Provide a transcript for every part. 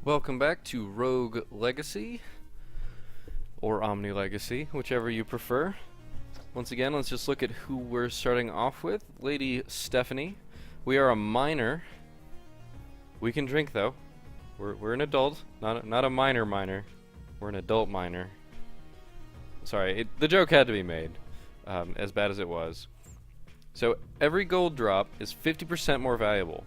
Welcome back to Rogue Legacy, or Omni Legacy, whichever you prefer. Once again, let's just look at who we're starting off with. Lady Stephanie. We are a minor. We can drink, though. We're an adult, not a minor. We're an adult minor. Sorry, the joke had to be made, as bad as it was. So every gold drop is 50% more valuable.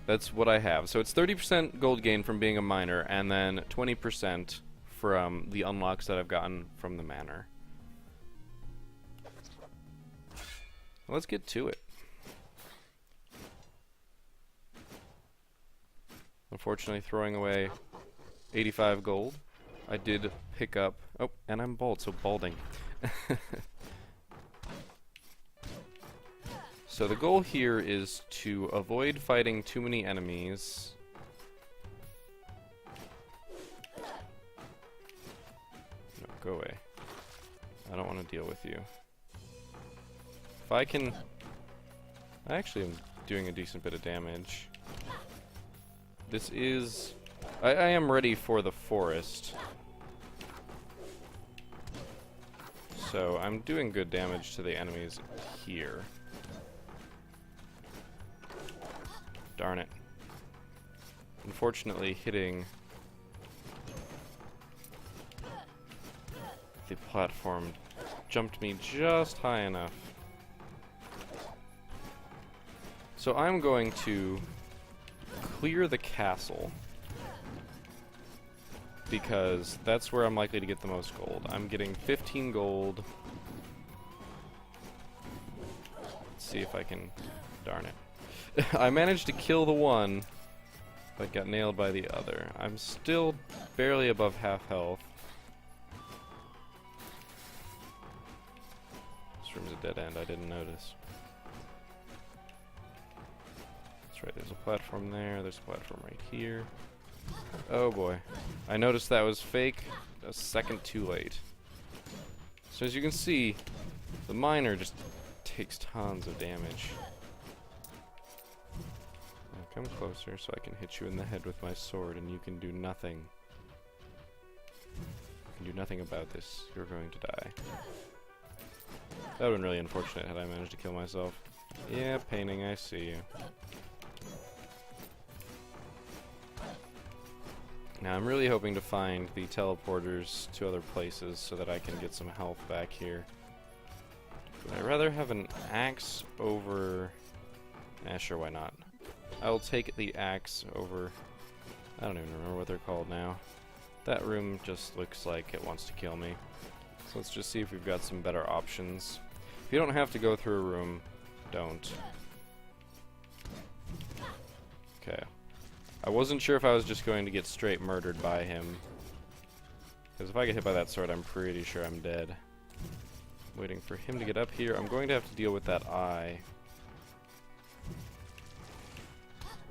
That's what I have. So it's 30% gold gain from being a minor, and then 20% from the unlocks that I've gotten from the manor. Let's get to it. Unfortunately, throwing away 85 gold. I did pick up... Oh, and I'm bald, so balding. So the goal here is to avoid fighting too many enemies. No, go away. I don't want to deal with you. If I can... I actually am doing a decent bit of damage. This is... I am ready for the forest. So I'm doing good damage to the enemies here. Darn it. Unfortunately, hitting the platform jumped me just high enough. So I'm going to clear the castle, because that's where I'm likely to get the most gold. I'm getting 15 gold. Let's see if I can... Darn it. I managed to kill the one, but got nailed by the other. I'm still barely above half health. This room's a dead end, I didn't notice. That's right, there's a platform there, there's a platform right here. Oh boy. I noticed that was fake a second too late. So as you can see, the miner just takes tons of damage. Come closer so I can hit you in the head with my sword and you can do nothing. You can do nothing about this. You're going to die. That would have been really unfortunate had I managed to kill myself. Yeah, painting, I see you. Now I'm really hoping to find the teleporters to other places so that I can get some health back here. Would I rather have an axe over... sure, why not? I'll take the axe over... I don't even remember what they're called now. That room just looks like it wants to kill me. So let's just see if we've got some better options. If you don't have to go through a room, don't. Okay. I wasn't sure if I was just going to get straight murdered by him. Because if I get hit by that sword, I'm pretty sure I'm dead. Waiting for him to get up here. I'm going to have to deal with that eye.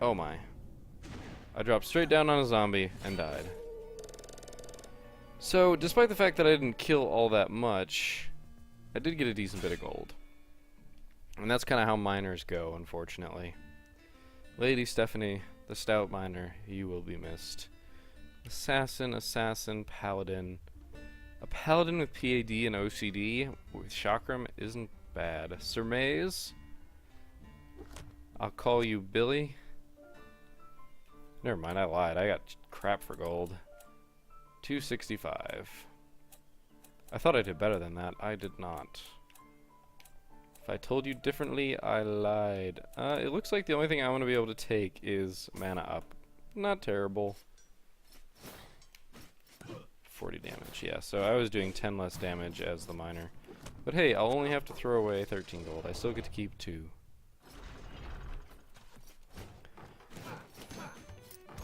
Oh my. I dropped straight down on a zombie and died. So, despite the fact that I didn't kill all that much, I did get a decent bit of gold. And that's kind of how miners go, unfortunately. Lady Stephanie, the stout miner, you will be missed. Assassin, paladin. A paladin with PAD and OCD with chakram isn't bad. Sir Mayes, I'll call you Billy. Never mind, I lied. I got crap for gold. 265. I thought I did better than that. I did not. If I told you differently, I lied. It looks like the only thing I want to be able to take is mana up. Not terrible. 40 damage, yeah. So I was doing 10 less damage as the miner. But hey, I'll only have to throw away 13 gold. I still get to keep 2.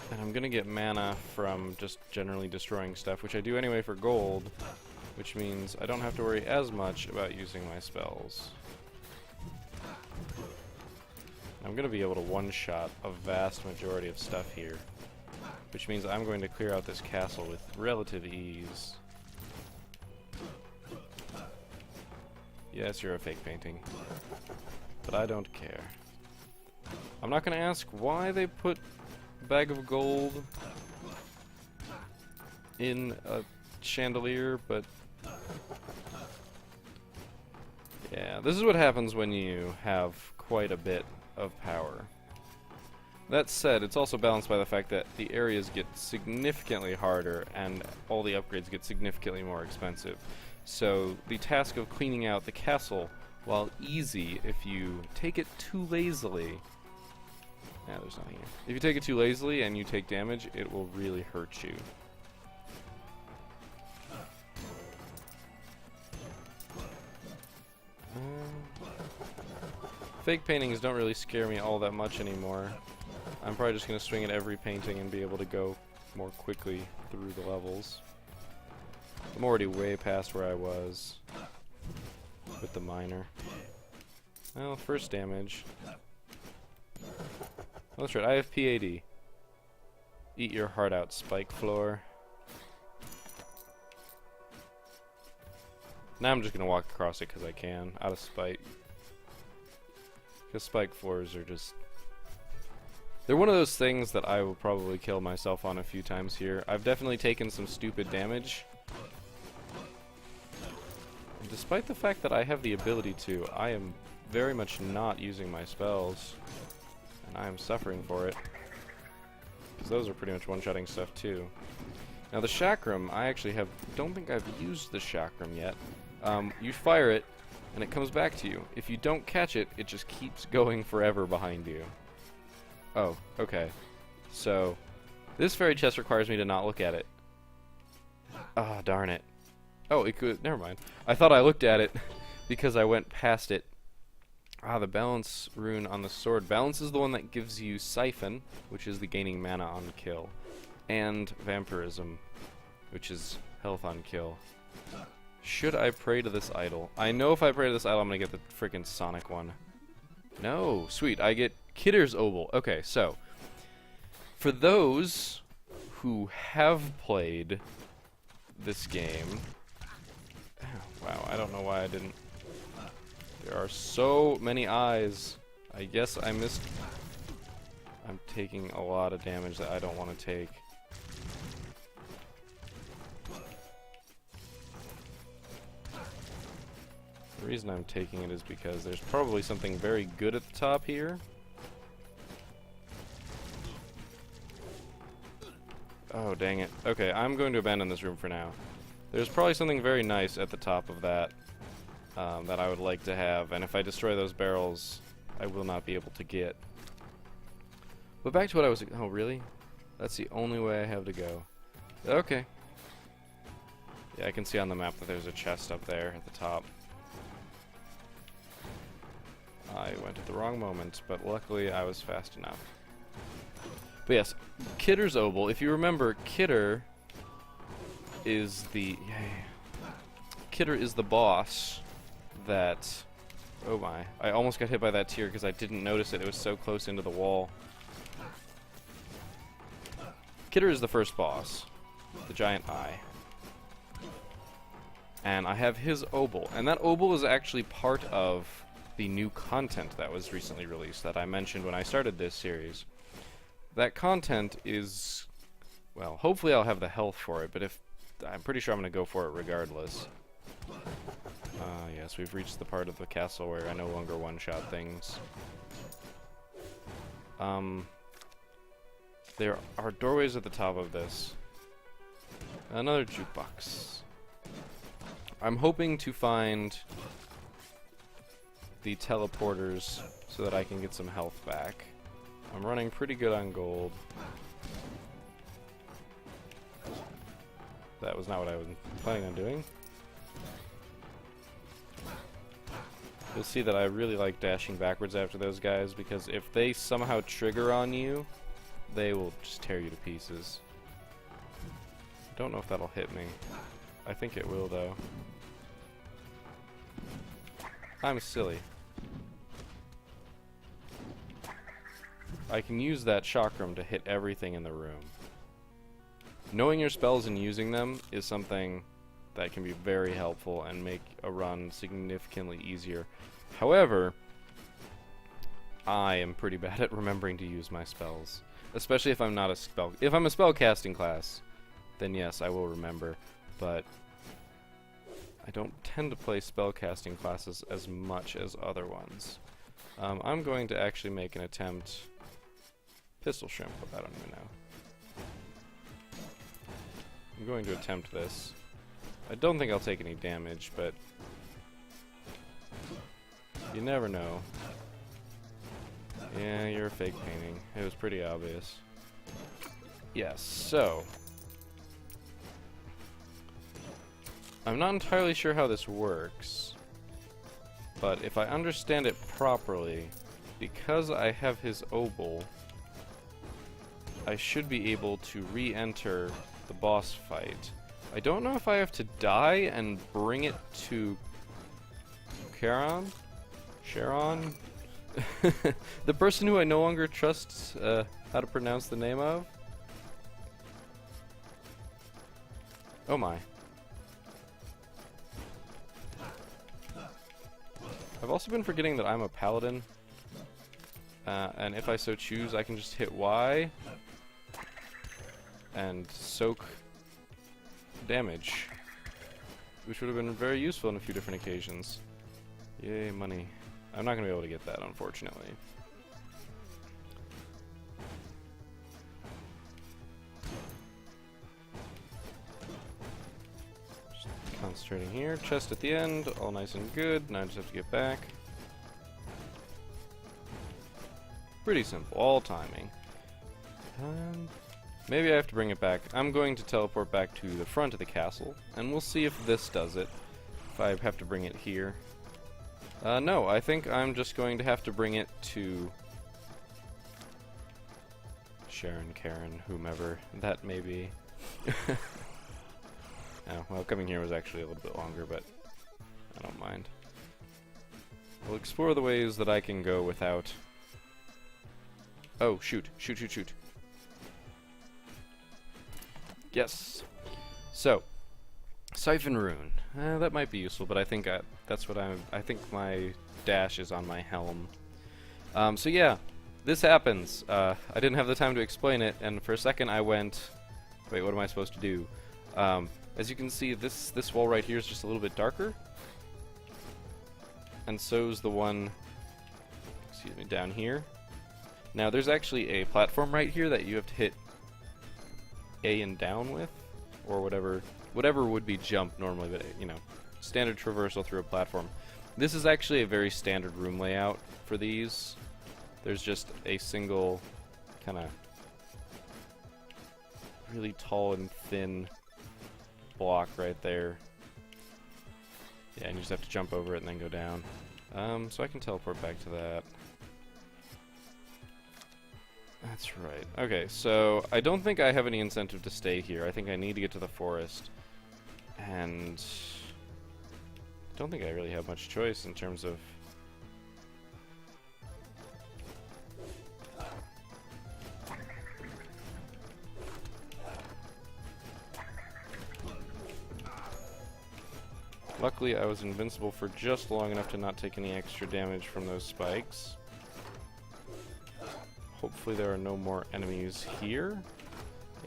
And I'm gonna get mana from just generally destroying stuff, which I do anyway for gold, which means I don't have to worry as much about using my spells. I'm gonna be able to one-shot a vast majority of stuff here, which means I'm going to clear out this castle with relative ease. Yes, you're a fake painting, but I don't care. I'm not gonna ask why they put bag of gold in a chandelier, but yeah, this is what happens when you have quite a bit of power. That said, it's also balanced by the fact that the areas get significantly harder and all the upgrades get significantly more expensive. So the task of cleaning out the castle, while easy, if you take it too lazily... Yeah, there's nothing here. If you take it too lazily and you take damage, it will really hurt you. Fake paintings don't really scare me all that much anymore. I'm probably just going to swing at every painting and be able to go more quickly through the levels. I'm already way past where I was with the miner. Well, first damage. Oh, that's right, I have PAD. Eat your heart out, Spike Floor. Now I'm just going to walk across it because I can, out of spite. Because Spike Floors are just... They're one of those things that I will probably kill myself on a few times here. I've definitely taken some stupid damage. And despite the fact that I have the ability to, I am very much not using my spells. And I am suffering for it. Because those are pretty much one-shotting stuff too. Now the chakram, I actually don't think I've used the chakram yet. You fire it, and it comes back to you. If you don't catch it, it just keeps going forever behind you. Oh, okay. So, this fairy chest requires me to not look at it. Ah, darn it. Oh, it could... Never mind. I thought I looked at it because I went past it. Ah, the balance rune on the sword. Balance is the one that gives you Siphon, which is the gaining mana on kill. And Vampirism, which is health on kill. Should I pray to this idol? I know if I pray to this idol, I'm gonna get the frickin' Sonic one. No, sweet, I get Kitter's Obol. Okay, so, for those who have played this game... Wow, I don't know why I didn't... There are so many eyes. I guess I missed... I'm taking a lot of damage that I don't want to take. The reason I'm taking it is because there's probably something very good at the top here. Oh, dang it. Okay, I'm going to abandon this room for now. There's probably something very nice at the top of that that I would like to have, and if I destroy those barrels, I will not be able to get. But back to what I was... Oh, really? That's the only way I have to go. Okay. Yeah, I can see on the map that there's a chest up there at the top. I went at the wrong moment, but luckily I was fast enough. But yes, Kitter's Obol. If you remember, Kitter is the... Kitter is the boss that... Oh my. I almost got hit by that tear because I didn't notice it. It was so close into the wall. Kitter is the first boss. The giant eye. And I have his Obol. And that Obol is actually part of the new content that was recently released that I mentioned when I started this series. That content is... Well, hopefully I'll have the health for it, but if... I'm pretty sure I'm going to go for it regardless. Yes, we've reached the part of the castle where I no longer one-shot things. There are doorways at the top of this. Another jukebox. I'm hoping to find the teleporters so that I can get some health back. I'm running pretty good on gold. That was not what I was planning on doing. You'll see that I really like dashing backwards after those guys, because if they somehow trigger on you, they will just tear you to pieces. Don't know if that'll hit me. I think it will, though. I'm silly. I can use that chakram to hit everything in the room. Knowing your spells and using them is something that can be very helpful and make a run significantly easier. However, I am pretty bad at remembering to use my spells, especially if I'm not a spell. If I'm a spell casting class, then yes, I will remember. But I don't tend to play spellcasting classes as much as other ones. I'm going to actually make an attempt. Pistol Shrimp, I don't even know. I'm going to attempt this. I don't think I'll take any damage, but you never know. Yeah, you're a fake painting. It was pretty obvious. Yes, so I'm not entirely sure how this works, but if I understand it properly, because I have his obol, I should be able to re-enter the boss fight. I don't know if I have to die and bring it to Charon? The person who I no longer trust how to pronounce the name of? Oh my. I've also been forgetting that I'm a paladin, and if I so choose, I can just hit Y and soak damage, which would have been very useful on a few different occasions. Yay, money. I'm not going to be able to get that, unfortunately. Just concentrating here. Chest at the end, all nice and good. Now I just have to get back. Pretty simple, all timing. Maybe I have to bring it back. I'm going to teleport back to the front of the castle, and we'll see if this does it. If I have to bring it here. No, I think I'm just going to have to bring it to Sharon, Karen, whomever that may be. Oh, well, coming here was actually a little bit longer, but I don't mind. We'll explore the ways that I can go without... Oh, shoot. Shoot, shoot, shoot. Yes. So, Siphon Rune. That might be useful, but I think that's what I think my dash is on my helm. So yeah, this happens. I didn't have the time to explain it, and for a second I went, wait, what am I supposed to do? As you can see, this wall right here is just a little bit darker, and so's the one, excuse me, down here. Now there's actually a platform right here that you have to hit A and down with, or whatever would be jump normally, but you know, standard traversal through a platform. This is actually a very standard room layout for these. There's just a single kind of really tall and thin block right there. Yeah, and you just have to jump over it and then go down. So I can teleport back to that. That's right. Okay, so I don't think I have any incentive to stay here. I think I need to get to the forest. And I don't think I really have much choice in terms of... Luckily, I was invincible for just long enough to not take any extra damage from those spikes. Hopefully there are no more enemies here.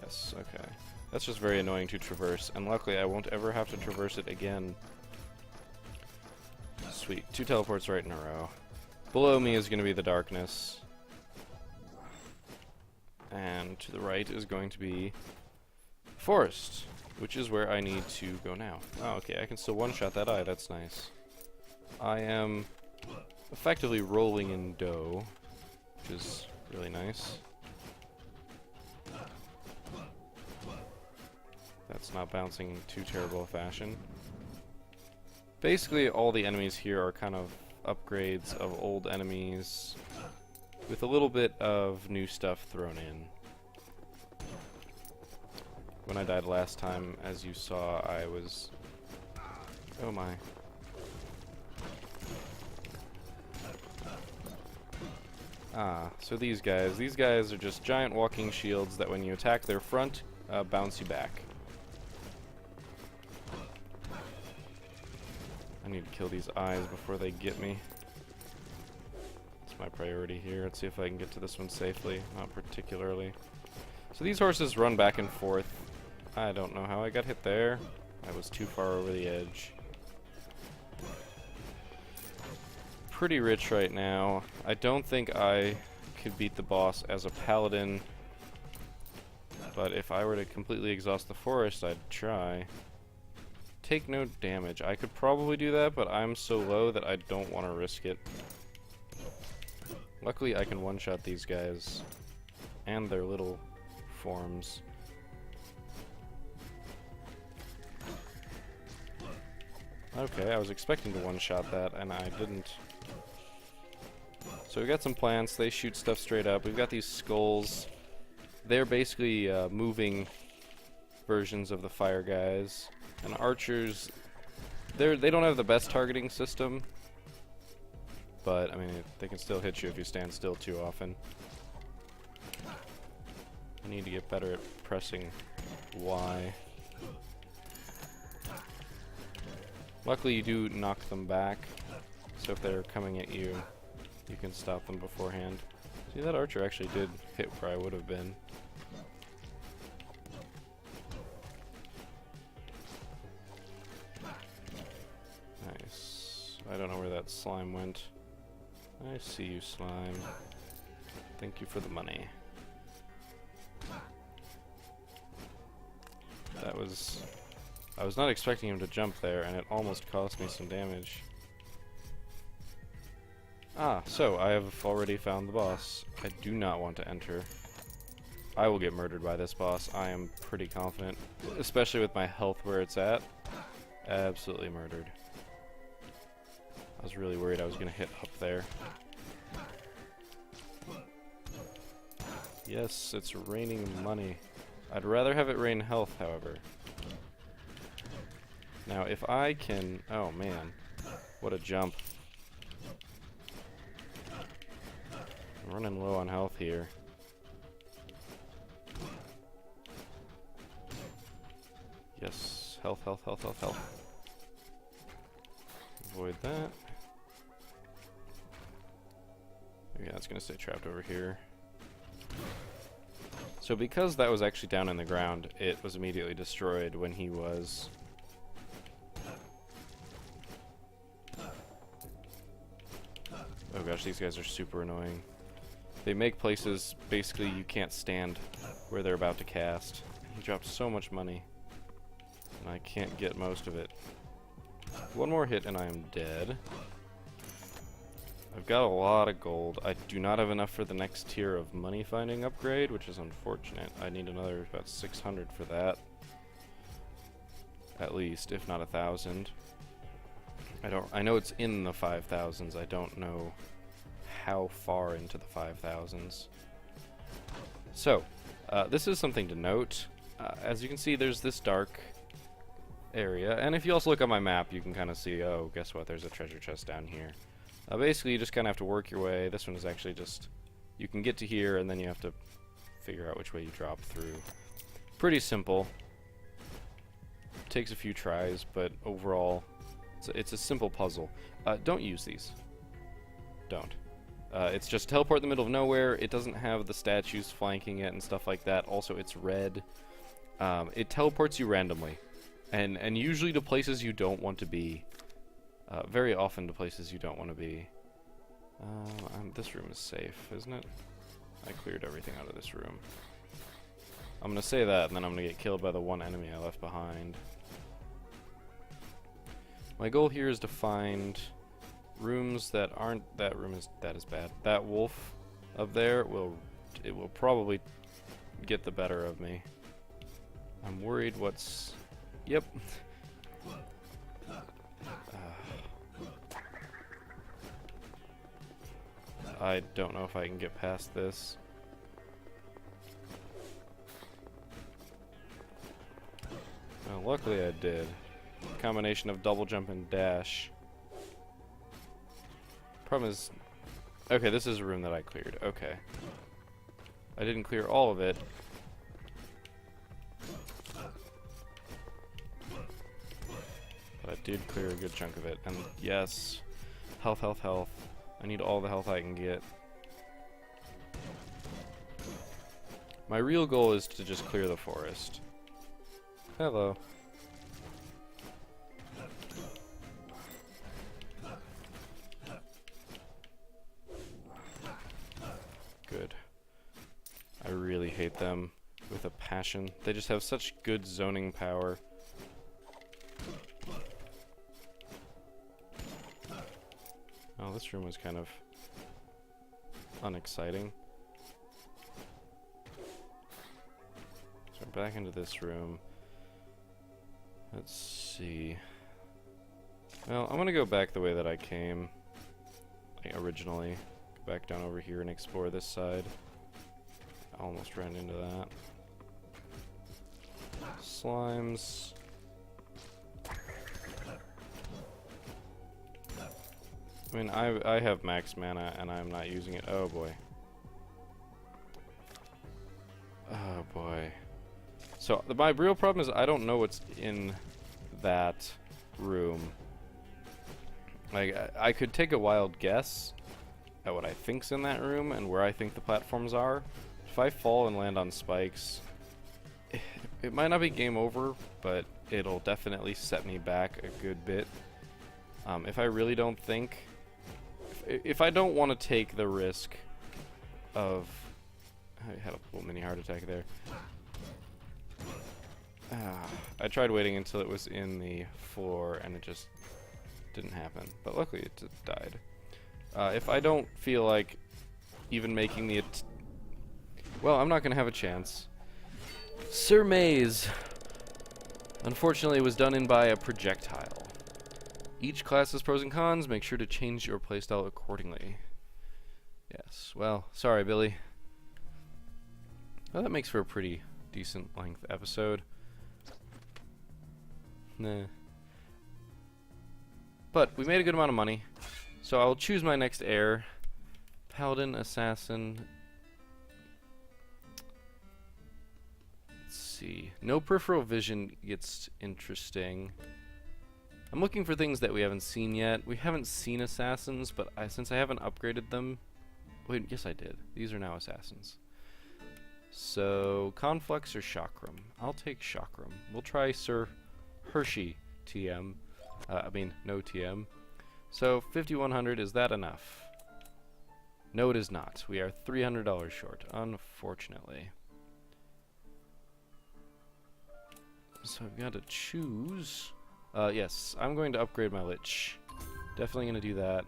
Yes, okay. That's just very annoying to traverse, and luckily I won't ever have to traverse it again. Sweet. 2 teleports right in a row. Below me is going to be the darkness. And to the right is going to be forest, which is where I need to go now. Oh, okay, I can still one-shot that eye. That's nice. I am effectively rolling in dough, which is really nice. That's not bouncing in too terrible a fashion. Basically, all the enemies here are kind of upgrades of old enemies with a little bit of new stuff thrown in. When I died last time, as you saw, I was... Oh my. Ah, so these guys are just giant walking shields that when you attack their front, bounce you back. I need to kill these eyes before they get me. That's my priority here. Let's see if I can get to this one safely. Not particularly. So these horses run back and forth. I don't know how I got hit there. I was too far over the edge. Pretty rich right now. I don't think I could beat the boss as a paladin, but if I were to completely exhaust the forest, I'd try. Take no damage. I could probably do that, but I'm so low that I don't want to risk it. Luckily, I can one-shot these guys and their little forms. Okay, I was expecting to one-shot that, and I didn't. So we got some plants. They shoot stuff straight up. We've got these skulls. They're basically moving versions of the fire guys. And archers, they don't have the best targeting system, but I mean they can still hit you if you stand still too often. I need to get better at pressing Y. Luckily you do knock them back, so if they're coming at you, you can stop them beforehand. See, that archer actually did hit where I would have been. Nice. I don't know where that slime went. I see you, slime. Thank you for the money. That was... I was not expecting him to jump there, and it almost cost me some damage. Ah, so I have already found the boss. I do not want to enter. I will get murdered by this boss. I am pretty confident, especially with my health where it's at. Absolutely murdered. I was really worried I was going to hit up there. Yes, it's raining money. I'd rather have it rain health, however. Now, if I can... Oh, man. What a jump. I'm running low on health here. Yes. Health, health, health, health, health. Avoid that. Yeah, it's going to stay trapped over here. So because that was actually down in the ground, it was immediately destroyed when he was... Oh gosh, these guys are super annoying. They make places basically you can't stand where they're about to cast. He dropped so much money, and I can't get most of it. One more hit and I am dead. I've got a lot of gold. I do not have enough for the next tier of money finding upgrade, which is unfortunate. I need another about 600 for that. At least, if not 1,000. I know it's in the 5,000s. I don't know how far into the 5,000s. So, this is something to note. As you can see, there's this dark area, and if you also look on my map, you can kind of see, oh, guess what, there's a treasure chest down here. Basically, you just kind of have to work your way. This one is actually just, you can get to here, and then you have to figure out which way you drop through. Pretty simple. Takes a few tries, but overall, it's a simple puzzle. Don't use these. Don't. It's just teleport in the middle of nowhere. It doesn't have the statues flanking it and stuff like that. Also, it's red. It teleports you randomly. And usually to places you don't want to be. Very often to places you don't want to be. This room is safe, isn't it? I cleared everything out of this room. I'm going to say that, and then I'm going to get killed by the one enemy I left behind. My goal here is to find rooms that aren't... That is bad. That wolf up there will probably get the better of me. I'm worried what's... Yep. I don't know if I can get past this. Well, luckily I did. Combination of double jump and dash. Problem is... Okay, this is a room that I cleared. Okay. I didn't clear all of it. But I did clear a good chunk of it. And yes, health, health, health. I need all the health I can get. My real goal is to just clear the forest. Hello. Good. I really hate them with a passion. They just have such good zoning power. Oh, this room was kind of unexciting. So we're back into this room. Let's see. Well, I'm gonna go back the way that I came, like, originally. Go back down over here and explore this side. I almost ran into that. Slimes. I mean, I have max mana and I'm not using it. Oh boy. Oh boy. So my real problem is I don't know what's in that room. Like, I could take a wild guess at what I think's in that room and where I think the platforms are. If I fall and land on spikes, it might not be game over, but it'll definitely set me back a good bit. If I really don't think... If I don't want to take the risk of... I had a little mini heart attack there. I tried waiting until it was in the floor and it just didn't happen. But luckily it just died. If I don't feel like even making the... Well, I'm not going to have a chance. Sir Maze. Unfortunately, it was done in by a projectile. Each class has pros and cons. Make sure to change your playstyle accordingly. Yes. Well, sorry, Billy. Well, that makes for a pretty decent length episode. Nah. But we made a good amount of money. So I'll choose my next heir. Paladin, Assassin. Let's see. No peripheral vision gets interesting. I'm looking for things that we haven't seen yet. We haven't seen assassins, but since I haven't upgraded them... Wait, yes I did. These are now assassins. So, Conflux or Chakram? I'll take Chakram. We'll try Sir Hershey TM. No TM. So, 5,100, is that enough? No, it is not. We are $300 short, unfortunately. So, I've got to choose... yes, I'm going to upgrade my Lich. Definitely going to do that.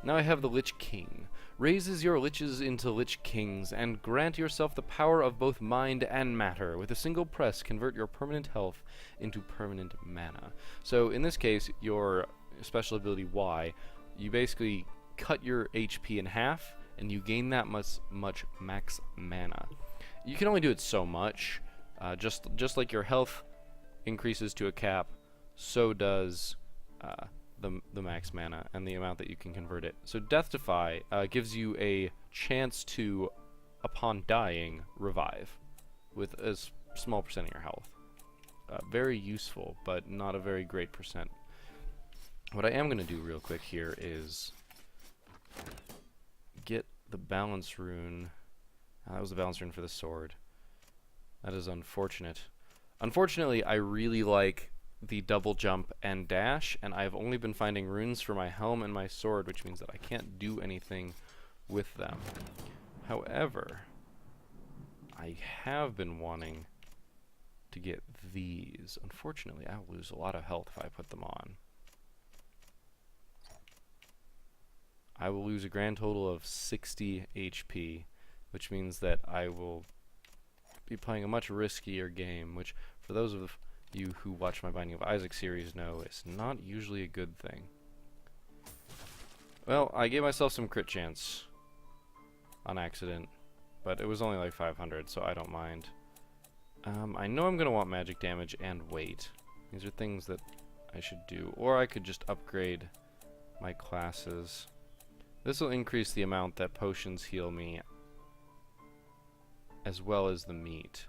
Now I have the Lich King. Raises your Liches into Lich Kings, and grant yourself the power of both mind and matter. With a single press, convert your permanent health into permanent mana. So, in this case, your special ability Y, you basically cut your HP in half, and you gain that much max mana. You can only do it so much. Just like your health increases to a cap, so does the max mana and the amount that you can convert it. So Death Defy gives you a chance to, upon dying, revive with a small percent of your health. Very useful, but not a very great percent. What I am going to do real quick here is get the balance rune. That was the balance rune for the sword. That is unfortunate. Unfortunately, I really like the double jump and dash, and I've only been finding runes for my helm and my sword, which means that I can't do anything with them. However, I have been wanting to get these. Unfortunately, I'll lose a lot of health if I put them on. I will lose a grand total of 60 HP, which means that I will be playing a much riskier game, which for those of you who watch my Binding of Isaac series know is not usually a good thing. Well, I gave myself some crit chance on accident, but it was only like 500, so I don't mind. I know I'm going to want magic damage and weight. These are things that I should do. Or I could just upgrade my classes. This will increase the amount that potions heal me, as well as the meat.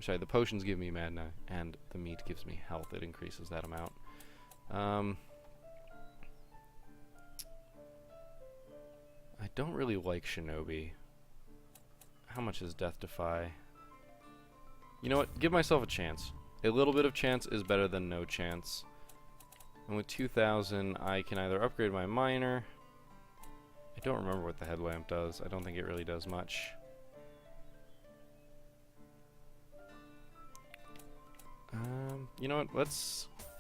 Sorry, the potions give me mana, and the meat gives me health. It increases that amount. I don't really like Shinobi. How much is Death Defy? You know what? Give myself a chance. A little bit of chance is better than no chance. And with 2,000, I can either upgrade my miner. I don't remember what the headlamp does. I don't think it really does much. You know what?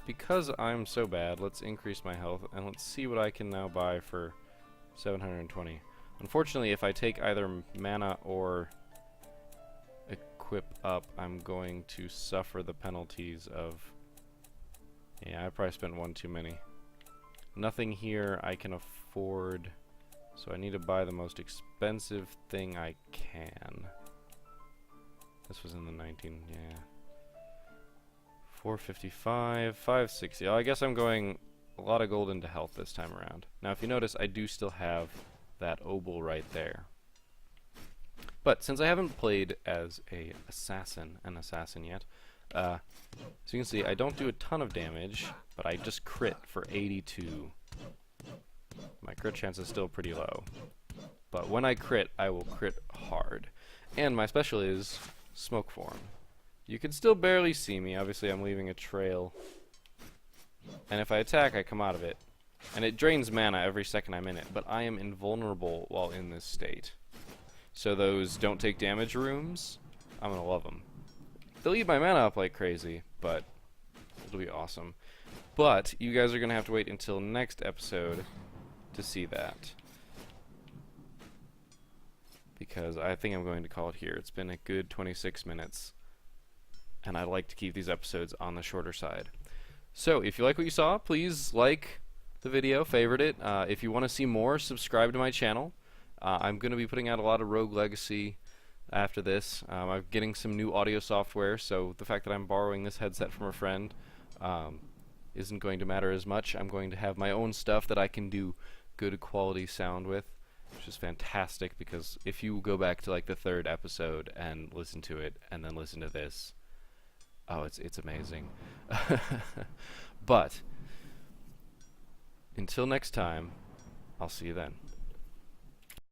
Because I'm so bad, let's increase my health, and let's see what I can now buy for 720. Unfortunately, if I take either mana or equip up, I'm going to suffer the penalties of... Yeah, I probably spent one too many. Nothing here I can afford, so I need to buy the most expensive thing I can. This was in the 19, yeah. 455, 560. Oh, I guess I'm going a lot of gold into health this time around. Now, if you notice, I do still have that obol right there. But since I haven't played as an assassin yet, so you can see I don't do a ton of damage, but I just crit for 82. My crit chance is still pretty low. But when I crit, I will crit hard. And my special is smoke form. You can still barely see me. Obviously, I'm leaving a trail. And if I attack, I come out of it. And it drains mana every second I'm in it, but I am invulnerable while in this state. So those don't take damage rooms, I'm gonna love them. They'll eat my mana up like crazy, but it'll be awesome. But you guys are gonna have to wait until next episode to see that. Because I think I'm going to call it here. It's been a good 26 minutes. And I like to keep these episodes on the shorter side. So, if you like what you saw, please like the video, favorite it. If you want to see more, subscribe to my channel. I'm going to be putting out a lot of Rogue Legacy after this. I'm getting some new audio software, so the fact that I'm borrowing this headset from a friend isn't going to matter as much. I'm going to have my own stuff that I can do good quality sound with, which is fantastic, because if you go back to like the 3rd episode and listen to it, and then listen to this, oh, it's amazing. But until next time, I'll see you then.